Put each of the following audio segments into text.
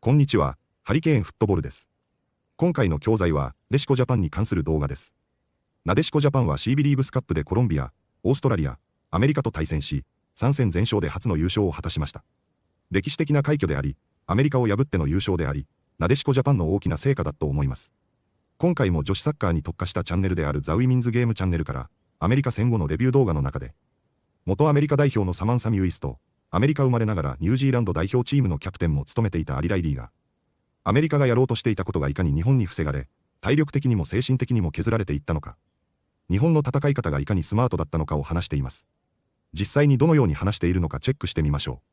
こんにちは、ハリケーンフットボールです。今回の教材は、なでしこジャパンに関する動画です。なでしこジャパンはシービリーブスカップでコロンビア、オーストラリア、アメリカと対戦し、3戦全勝で初の優勝を果たしました。歴史的な快挙であり、アメリカを破っての優勝であり、なでしこジャパンの大きな成果だと思います。今回も女子サッカーに特化したチャンネルであるザ・ウィミンズ・ゲームチャンネルから、アメリカ戦後のレビュー動画の中で、元アメリカ代表のサマンサ・ミューイスと、アメリカ生まれながらニュージーランド代表チームのキャプテンも務めていたアリ・ライリーが、アメリカがやろうとしていたことがいかに日本に防がれ、体力的にも精神的にも削られていったのか、日本の戦い方がいかにスマートだったのかを話しています。実際にどのように話しているのかチェックしてみましょう。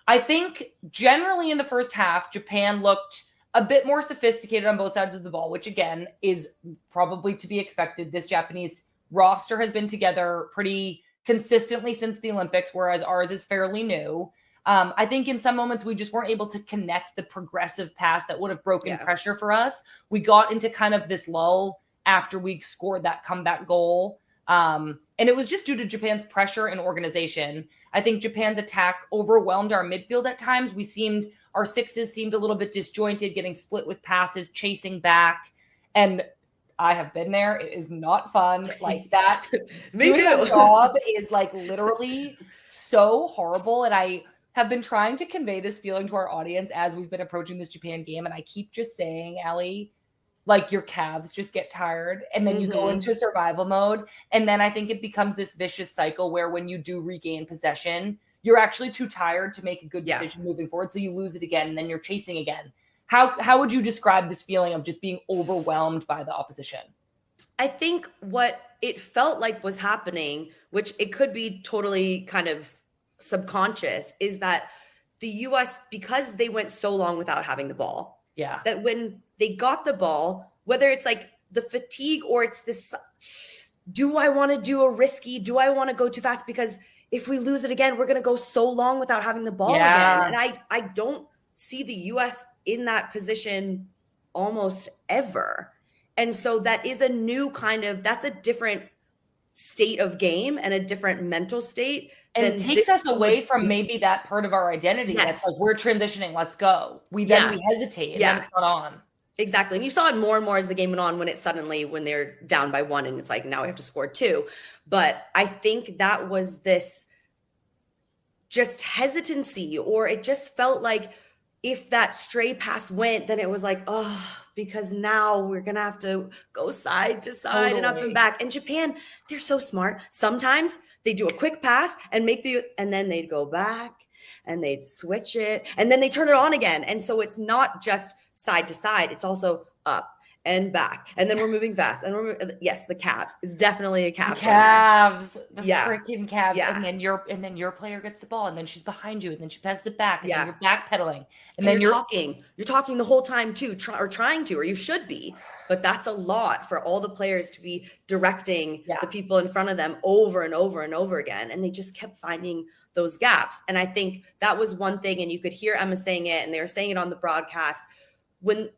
I think generally in the first half, Japan looked a bit more sophisticated on both sides of the ball, which again is probably to be expected. This Japanese roster has been together pretty consistently since the Olympics, whereas ours is fairly new. I think in some moments we just weren't able to connect the progressive pass that would have broken pressure for us. We got into kind of this lull after we scored that comeback goal. And it was just due to Japan's pressure and organization. I think Japan's attack overwhelmed our midfield at times. Our sixes seemed a little bit disjointed, getting split with passes, chasing back. And I have been there. It is not fun. Like that. Me too. Doing a job is like literally so horrible. And I have been trying to convey this feeling to our audience as we've been approaching this Japan game. And I keep just saying, Allie, like your calves just get tired and then you go into survival mode. And then I think it becomes this vicious cycle where when you do regain possession, you're actually too tired to make a good decision moving forward. So you lose it again and then you're chasing again. How would you describe this feeling of just being overwhelmed by the opposition? I think what it felt like was happening, which it could be totally kind of subconscious, is that the US, because they went so long without having the ball, that when they got the ball, whether it's like the fatigue or it's this, do I want to do a risky, do I want to go too fast? Because if we lose it again, we're going to go so long without having the ball again. And I don't see the US in that position almost ever. And so that is a new kind of, that's a different state of game and a different mental state. And it takes us away from maybe that part of our identity. That's like, we're transitioning, let's go. We hesitate and then it's not on. Exactly. And you saw it more and more as the game went on when they're down by 1 and it's like, now we have to score 2. But I think that was this just hesitancy, or it just felt like if that stray pass went, then it was like, oh, because now we're going to have to go side to side and up and back. And Japan, they're so smart. Sometimes they do a quick pass and and then they'd go back and they'd switch it and then they turn it on again. And so it's not just side to side. It's also up and back. And then we're moving fast. And yes, the calves is definitely a calf. Freaking calves. And then your player gets the ball and then she's behind you and then she passes it back and then you're backpedaling. And then you're talking the whole time too, trying to, or you should be. But that's a lot for all the players to be directing the people in front of them over and over and over again. And they just kept finding those gaps. And I think that was one thing. And you could hear Emma saying it, and they were saying it on the broadcast. When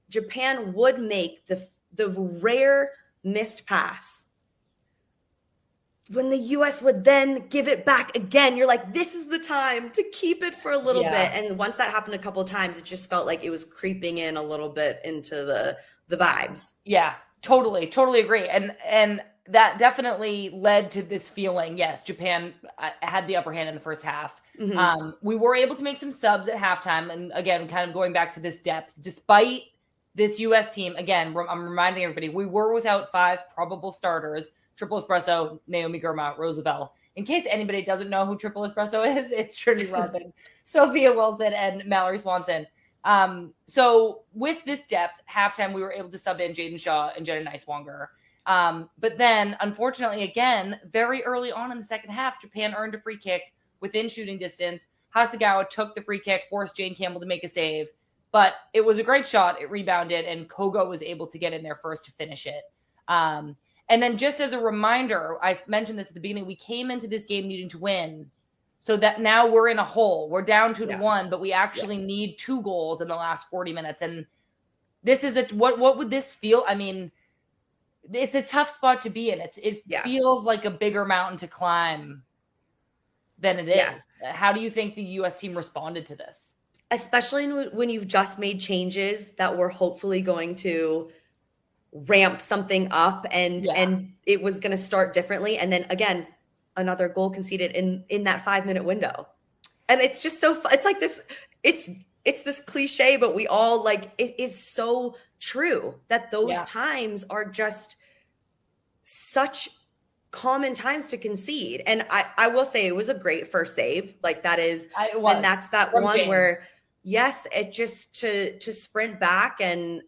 Japan would make the rare missed pass, when the US would then give it back again, you're like, this is the time to keep it for a little bit. And once that happened a couple of times, it just felt like it was creeping in a little bit into the vibes. Yeah, totally agree. And that definitely led to this feeling. Yes, Japan had the upper hand in the first half. We were able to make some subs at halftime. And again, kind of going back to this depth, despite this U.S. team, again, I'm reminding everybody, we were without 5 probable starters: Triple Espresso, Naomi Girma, Rose Lavelle. In case anybody doesn't know who Triple Espresso is, it's Trinity Rodman, Sophia Wilson, and Mallory Swanson. So with this depth, halftime, we were able to sub in Jaden Shaw and Jenna Nicewanger. But then, unfortunately, again, very early on in the second half, Japan earned a free kick within shooting distance. Hasegawa took the free kick, forced Jane Campbell to make a save. But it was a great shot. It rebounded, and Kogo was able to get in there first to finish it. And then just as a reminder, I mentioned this at the beginning, we came into this game needing to win. So that now we're in a hole. We're down 2-1, but we actually need 2 goals in the last 40 minutes. And this is what would this feel? I mean, it's a tough spot to be in. It feels like a bigger mountain to climb. than it is. How do you think the U.S. team responded to this? Especially when you've just made changes that were hopefully going to ramp something up and it was going to start differently. And then again, another goal conceded in that 5-minute window. And it's just so fun. It's like this, it's this cliche, but we all like, it is so true that those times are just such common times to concede. And I will say it was a great first save. Like that is, and that's that one James. Where, yes, it just to sprint back and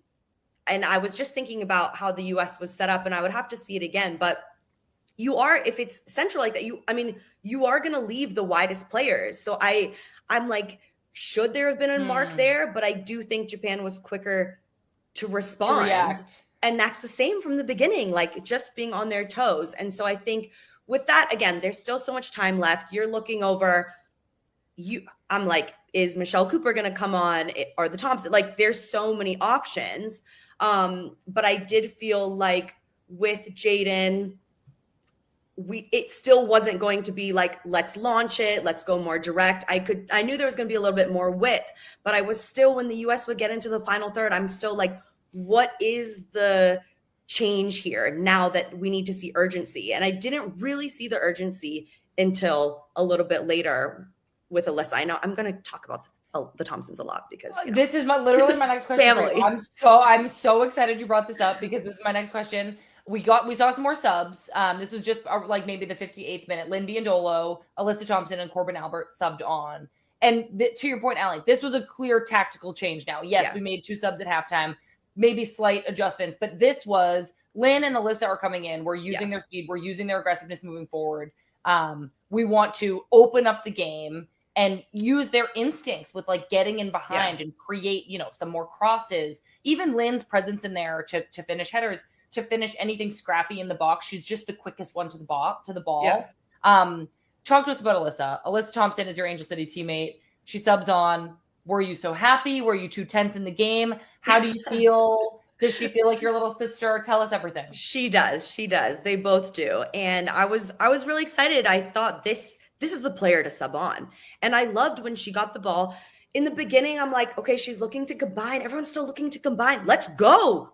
I was just thinking about how the US was set up and I would have to see it again, but you are, if it's central like that, you are going to leave the widest players. So I'm like, should there have been a mark there? But I do think Japan was quicker to respond. And that's the same from the beginning, like just being on their toes. And so I think with that, again, there's still so much time left. You're looking over I'm like, is Michelle Cooper going to come on or the Thompson? Like there's so many options. But I did feel like with Jaden, it still wasn't going to be like, let's launch it. Let's go more direct. I knew there was going to be a little bit more width, but I was still, when the US would get into the final third, I'm still like, what is the change here now that we need to see urgency? And I didn't really see the urgency until a little bit later with Alyssa. I know I'm going to talk about the Thompsons a lot because this is literally my next question. Family. I'm so excited you brought this up because this is my next question. We saw some more subs. This was just like maybe the 58th minute. Lindy and Dolo, Alyssa Thompson, and Corbin Albert subbed on. And to your point, Allie, this was a clear tactical change now. Yes, we made 2 subs at halftime, maybe slight adjustments, but this was Lynn and Alyssa are coming in. We're using their speed. We're using their aggressiveness moving forward. We want to open up the game and use their instincts with like getting in behind and create, some more crosses. Even Lynn's presence in there to finish headers, to finish anything scrappy in the box. She's just the quickest one to the ball. Talk to us about Alyssa. Alyssa Thompson is your Angel City teammate. She subs on. Were you so happy? Were you too tense in the game? How do you feel? Does she feel like your little sister? Tell us everything. She does. They both do. And I was really excited. I thought this is the player to sub on. And I loved when she got the ball. In the beginning, I'm like, okay, she's looking to combine. Everyone's still looking to combine. Let's go.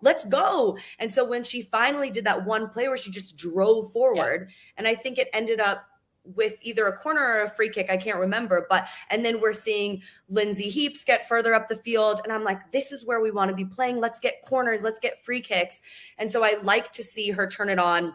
And so when she finally did that one play where she just drove forward, and I think it ended up with either a corner or a free kick, I can't remember, and then we're seeing Lindsay Heaps get further up the field, and I'm like, this is where we want to be playing. Let's get corners. Let's get free kicks. And so I like to see her turn it on.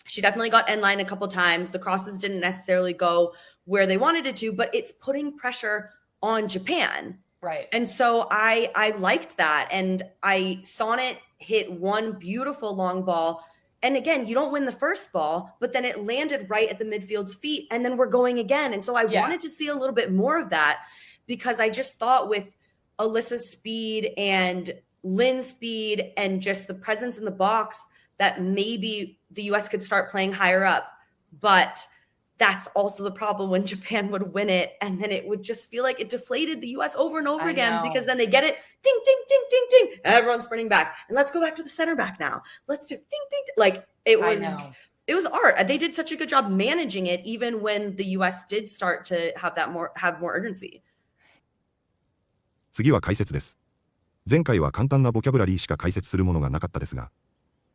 She definitely got end line a couple times. The crosses didn't necessarily go where they wanted it to, but it's putting pressure on Japan. Right. And so I liked that. And I saw it hit one beautiful long ball. And again, you don't win the first ball, but then it landed right at the midfield's feet and then we're going again. And so I wanted to see a little bit more of that because I just thought with Alyssa's speed and Lynn's speed and just the presence in the box that maybe the US could start playing higher up. But that's also the problem when Japan would win it. And then it would just feel like it deflated the US over and over again because then they get it, ding, ding, ding, ding, ding. Everyone's sprinting back. And let's go back to the center back now. Let's do ding, ding, ding. Like it was art. They did such a good job managing it, even when the US did start to have more urgency. 次は解説です。前回は簡単なボキャブラリーしか解説するものがなかったですが、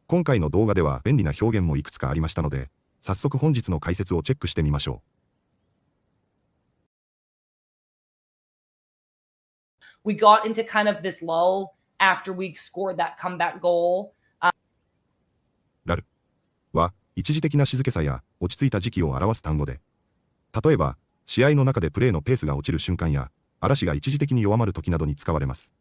今回の動画では便利な表現もいくつかありましたので、早速本日の解説をチェックしてみましょう。We got into kind of this lull after we scored that comeback goal. ラルは一時的な静けさや落ち着いた時期を表す単語で、例えば試合の中でプレーのペースが落ちる瞬間や嵐が一時的に弱まる時などに使われます。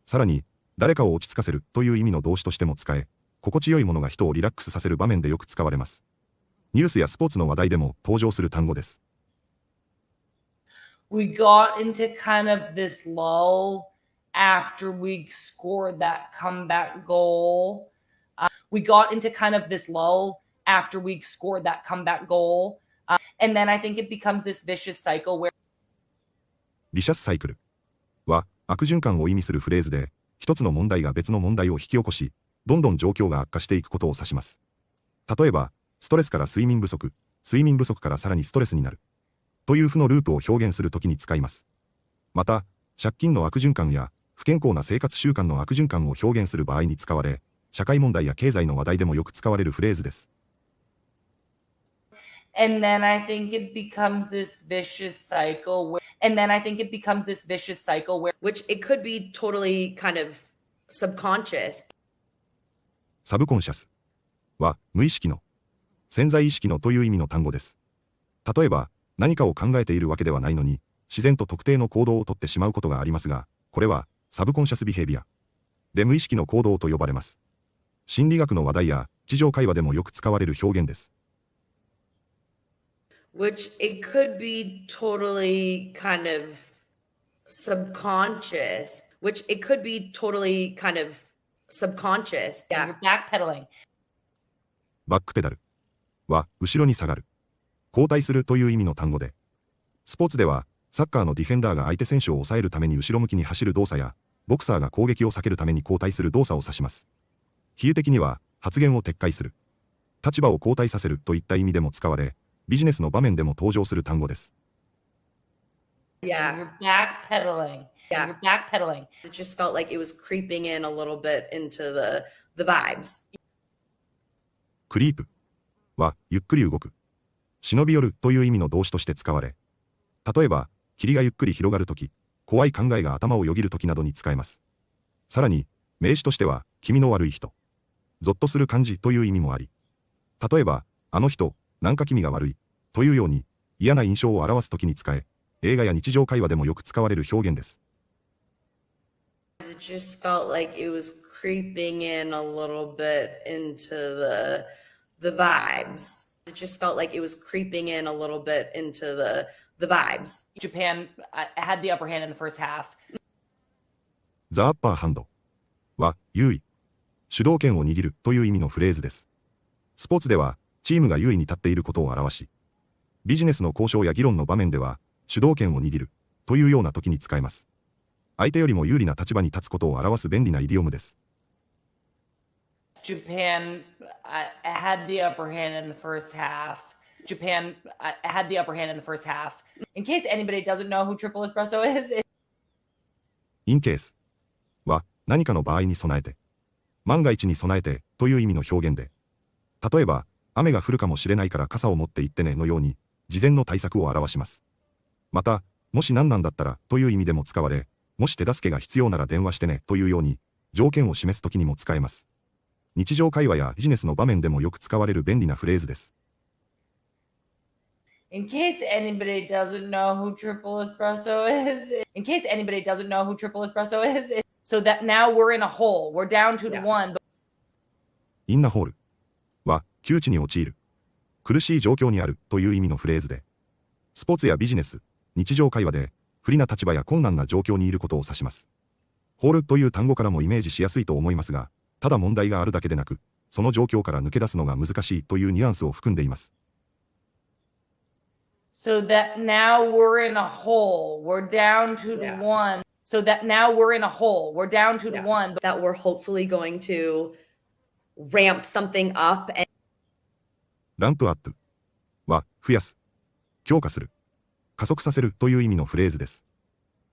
さらに誰かを落ち着かせるという意味の動詞としても使え、心地よいものが人をリラックスさせる場面でよく使われます。ニュースやスポーツの話題でも登場する単語です。We got into kind of this lull after we scored that comeback goal. We got into kind of this lull after we scored that comeback goal. And then I think it becomes this vicious cycle where ビシャスサイクルは悪循環を意味するフレーズで、一つの問題が別の問題を引き起こし、どんどん状況が悪化していくことを指します。例えば、ストレスから睡眠不足からさらにストレスになる。という負のループを表現するときに使います。また、借金の悪循環や不健康な生活習慣の悪循環を表現する場合に使われ、社会問題や経済の話題でもよく使われるフレーズです。And then I think it becomes this vicious cycle where, which it could be totally kind of subconscious. サブコンシャスは無意識の、潜在意識のという意味の単語です。例えば、何かを考えているわけではないのに、自然と特定の行動をとってしまうことがありますが、これはサブコンシャスビヘイビアで無意識の行動と呼ばれます。心理学の話題や日常会話でもよく使われる表現です。Which it could be totally kind of subconscious. Which it could be totally kind of subconscious. you're backpedaling. バックペダルは後ろに下がる、後退するという意味の単語で、スポーツではサッカーのディフェンダーが相手選手を抑えるために後ろ向きに走る動作や、ボクサーが攻撃を避けるために後退する動作を指します。比喩的には発言を撤回する、立場を後退させるといった意味でも使われ、ビジネスの場面でも登場する単語です。Yeah. You're backpedaling. Yeah. You're backpedaling. It just felt like it was creeping in a little bit into the vibes. クリープはゆっくり動く、忍び寄るという意味の動詞として使われ、例えば、霧がゆっくり広がるとき、怖い考えが頭をよぎるときなどに使えます。さらに、名詞としては、気味の悪い人、ゾッとする感じという意味もあり、例えば、あの人、なんか気味が悪い、というように、嫌な印象を表すときに使え、映画や日常会話でもよく使われる表現です。It just felt like it was creeping in a little bit into the vibes. It just felt like it was creeping in a little bit into the vibes. Japan had the upper hand in the first half. ザ・アッパーハンドは優位、主導権を握るという意味のフレーズです。スポーツではチームが優位に立っていることを表し、ビジネスの交渉や議論の場面では主導権を握るというような時に使えます。相手よりも有利な立場に立つことを表す便利なイディオムです。Japan had the upper hand in the first half. Japan had the upper hand in the first half. In case anybody doesn't know who triple espresso is, in case は何かの場合に備えて、万が一に備えてという意味の表現で、例えば雨が降るかもしれないから傘を持って行ってねのように事前の対策を表します。また、もし何なんだったらという意味でも使われ、もし手助けが必要なら電話してねというように条件を示すときにも使えます。日常会話やビジネスの場面でもよく使われる便利なフレーズです。in case anybody doesn't know who triple espresso is, so that now we're in a hole. We're down 2-1. インナホールは窮地に陥る、苦しい状況にあるという意味のフレーズで、スポーツやビジネス、日常会話で不利な立場や困難な状況にいることを指します。ホールという単語からもイメージしやすいと思いますが、ただ問題があるだけでなく、その状況から抜け出すのが難しいというニュアンスを含んでいます。So that now we're in a hole. We're down 2-1. So that now we're in a hole. We're down 2-1. That we're hopefully going to ramp something up. ランプアップは増やす、強化する、加速させるという意味のフレーズです。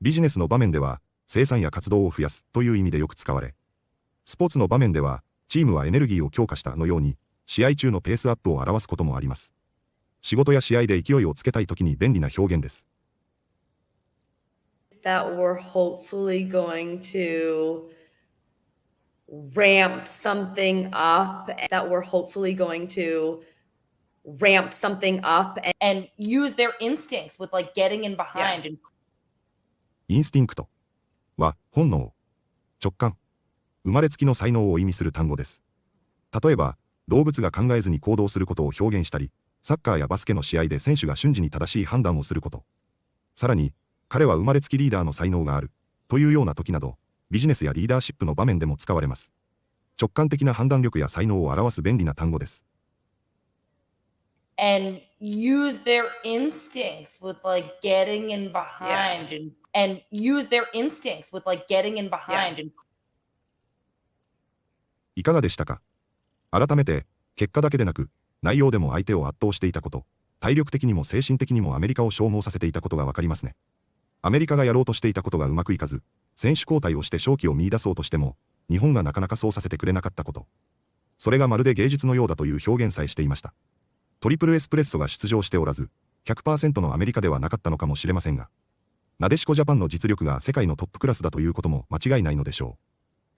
ビジネスの場面では生産や活動を増やすという意味でよく使われ、スポーツの場面ではチームはエネルギーを強化したのように試合中のペースアップを表すこともあります。仕事や試合で勢いをつけたいときに便利な表現です。That we're hopefully going to ramp something up. That we're hopefully going to ramp something up and use their instincts with like getting in behind. Yeah. インスティンクトは本能、直感、生まれつきの才能を意味する単語です。例えば、動物が考えずに行動することを表現したり、サッカーやバスケの試合で選手が瞬時に正しい判断をすること。さらに、彼は生まれつきリーダーの才能があるというような時など、ビジネスやリーダーシップの場面でも使われます。直感的な判断力や才能を表す便利な単語です。And use their instincts with like getting in behind. Yeah. And use their instincts with like getting in behind. Yeah. いかがでしたか？改めて、結果だけでなく、内容でも相手を圧倒していたこと、体力的にも精神的にもアメリカを消耗させていたことがわかりますね。アメリカがやろうとしていたことがうまくいかず、選手交代をして勝機を見出そうとしても、日本がなかなかそうさせてくれなかったこと。それがまるで芸術のようだという表現さえしていました。トリプルエスプレッソが出場しておらず、100% のアメリカではなかったのかもしれませんが、なでしこジャパンの実力が世界のトップクラスだということも間違いないのでしょう。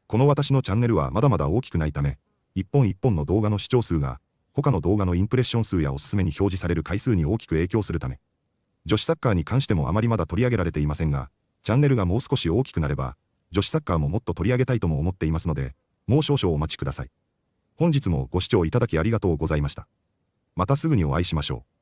この私のチャンネルはまだまだ大きくないため、一本一本の動画の視聴数が、他の動画のインプレッション数やおすすめに表示される回数に大きく影響するため、女子サッカーに関してもあまりまだ取り上げられていませんが、チャンネルがもう少し大きくなれば、女子サッカーももっと取り上げたいとも思っていますので、もう少々お待ちください。本日もご視聴いただきありがとうございました。またすぐにお会いしましょう。